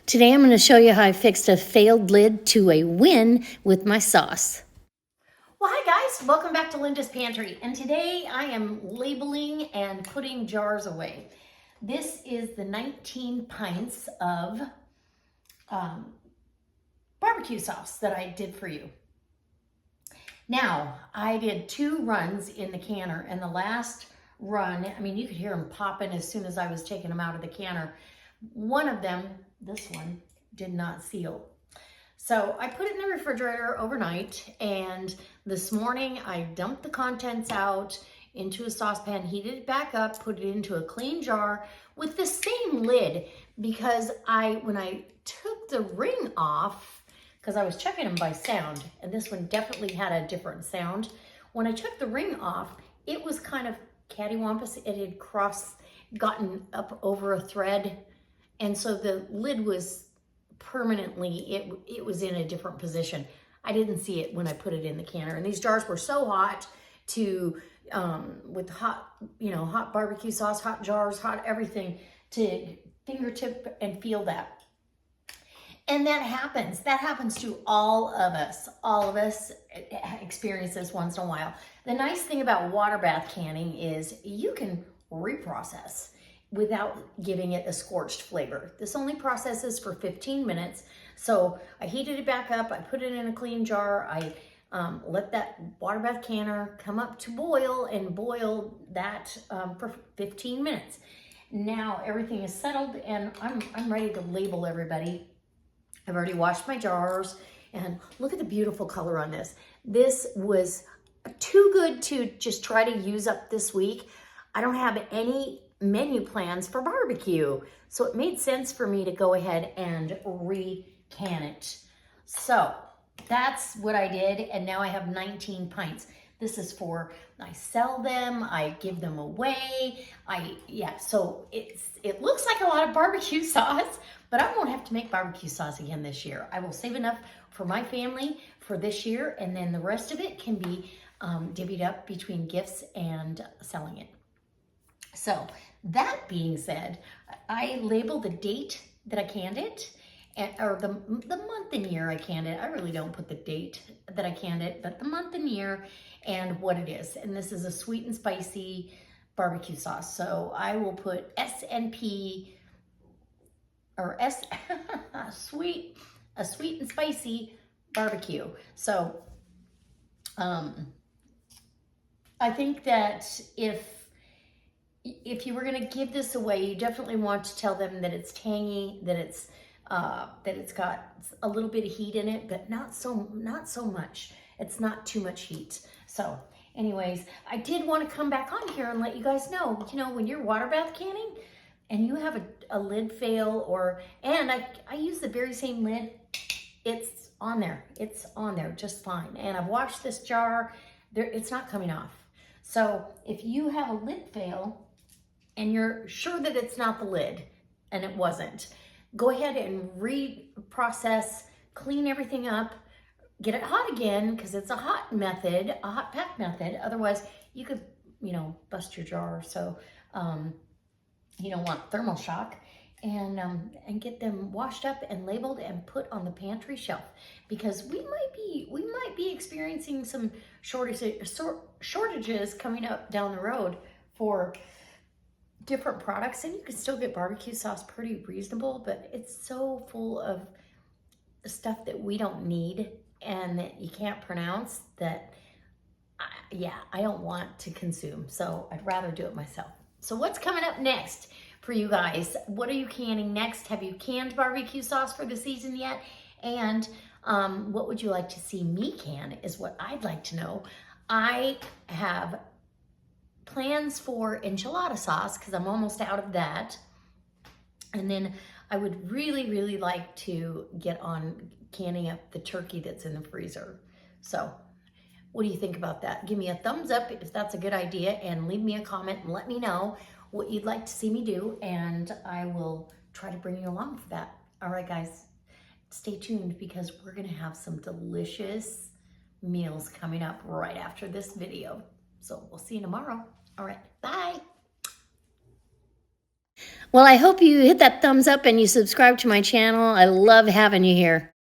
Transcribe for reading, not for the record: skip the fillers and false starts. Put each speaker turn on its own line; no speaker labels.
Today I'm going to show you how I fixed a failed lid to a win with my sauce. Well, hi guys, welcome back to Linda's Pantry, and today I am labeling and putting jars away. This is the 19 pints of barbecue sauce that I did for you. Now, I did 2 runs in the canner, and the last run, I mean, you could hear them popping as soon as I was taking them out of the canner. One of them, this one, did not seal. So I put it in the refrigerator overnight, and this morning I dumped the contents out into a saucepan, heated it back up, put it into a clean jar with the same lid, because when I took the ring off, because I was checking them by sound, and this one definitely had a different sound. When I took the ring off, it was kind of cattywampus. It had gotten up over a thread, and so the lid was permanently, it was in a different position. I didn't see it when I put it in the canner, and these jars were so hot with hot, hot barbecue sauce, hot jars, hot everything, to fingertip and feel that. And that happens to all of us. All of us experience this once in a while. The nice thing about water bath canning is you can reprocess without giving it a scorched flavor. This only processes for 15 minutes. So I heated it back up, I put it in a clean jar, I let that water bath canner come up to boil, and boil that for 15 minutes. Now everything is settled, and I'm ready to label everybody. I've already washed my jars, and look at the beautiful color on this. This was too good to just try to use up this week. I don't have any menu plans for barbecue, so it made sense for me to go ahead and re-can it. So that's what I did, and now I have 19 pints. This is for, I sell them, I give them away, so it looks like a lot of barbecue sauce, but I won't have to make barbecue sauce again this year. I will save enough for my family for this year, and then the rest of it can be divvied up between gifts and selling it. So that being said, I label the date that I canned it, or the month and year I canned it. I really don't put the date that I canned it, but the month and year and what it is. And this is a sweet and spicy barbecue sauce. So I will put S&P, or a sweet and spicy barbecue. So I think that if you were going to give this away, you definitely want to tell them that it's tangy, that it's got a little bit of heat in it, but not so much. It's not too much heat. So anyways, I did want to come back on here and let you guys know, when you're water bath canning and you have a lid fail, and I use the very same lid, it's on there just fine. And I've washed this jar, it's not coming off. So if you have a lid fail and you're sure that it's not the lid, and it wasn't, go ahead and reprocess, clean everything up, get it hot again, because it's a hot pack method. Otherwise, you could, bust your jar. So you don't want thermal shock. And get them washed up and labeled and put on the pantry shelf, because we might be experiencing some shortages coming up down the road for different products. And you can still get barbecue sauce pretty reasonable, but it's so full of stuff that we don't need and that you can't pronounce, that I don't want to consume. So I'd rather do it myself. So what's coming up next for you guys? What are you canning next? Have you canned barbecue sauce for the season yet? And what would you like to see me can is what I'd like to know. I have plans for enchilada sauce, because I'm almost out of that. And then I would really, really like to get on canning up the turkey that's in the freezer. So what do you think about that? Give me a thumbs up if that's a good idea, and leave me a comment and let me know what you'd like to see me do, and I will try to bring you along for that. All right, guys, stay tuned, because we're gonna have some delicious meals coming up right after this video. So we'll see you tomorrow. All right, bye. Well, I hope you hit that thumbs up and you subscribe to my channel. I love having you here.